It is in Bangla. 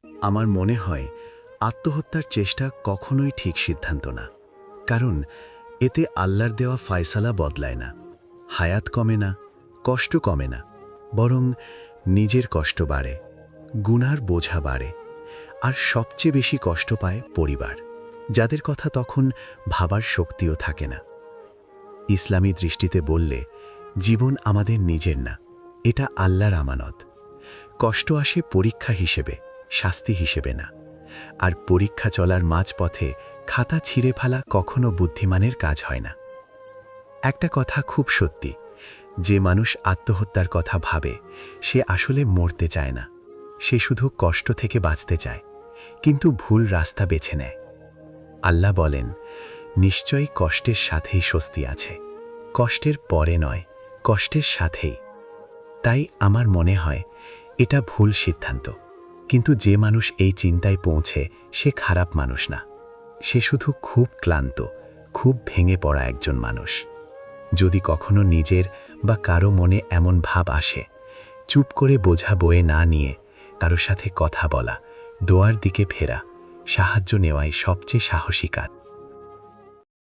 আমার মনে হয় আত্মহত্যার চেষ্টা কখনোই ঠিক সিদ্ধান্ত না, কারণ এতে আল্লাহর দেওয়া ফায়সালা বদলায় না, হায়াত কমে না, কষ্ট কমে না, বরং নিজের কষ্ট বাড়ে, গুনার বোঝা বাড়ে, আর সবচেয়ে বেশি কষ্ট পায় পরিবার, যাদের কথা তখন ভাবার শক্তিও থাকে না। ইসলামী দৃষ্টিতে বললে জীবন আমাদের নিজের না, এটা আল্লাহর আমানত। কষ্ট আসে পরীক্ষা হিসেবে, শাস্তি হিসেবে না। আর পরীক্ষা চলার মাঝপথে খাতা ছিঁড়ে ফেলা কখনো বুদ্ধিমানের কাজ হয় না। একটা কথা খুব সত্যি, যে মানুষ আত্মহত্যার কথা ভাবে সে আসলে মরতে চায় না, সে শুধু কষ্ট থেকে বাঁচতে চায়, কিন্তু ভুল রাস্তা বেছে নেয়। আল্লাহ বলেন, নিশ্চয়ই কষ্টের সাথেই স্বস্তি আছে, কষ্টের পরে নয়, কষ্টের সাথেই। তাই আমার মনে হয় এটা ভুল সিদ্ধান্ত, কিন্তু যে মানুষ এই চিন্তায় পৌঁছে সে খারাপ মানুষ না, সে শুধু খুব ক্লান্ত, খুব ভেঙে পড়া একজন মানুষ। যদি কখনো নিজের বা কারো মনে এমন ভাব আসে, চুপ করে বোঝা বয়ে না নিয়ে কারো সাথে কথা বলা, দোয়ার দিকে ফেরা, সাহায্য নেওয়াই সবচেয়ে সাহসী কাজ।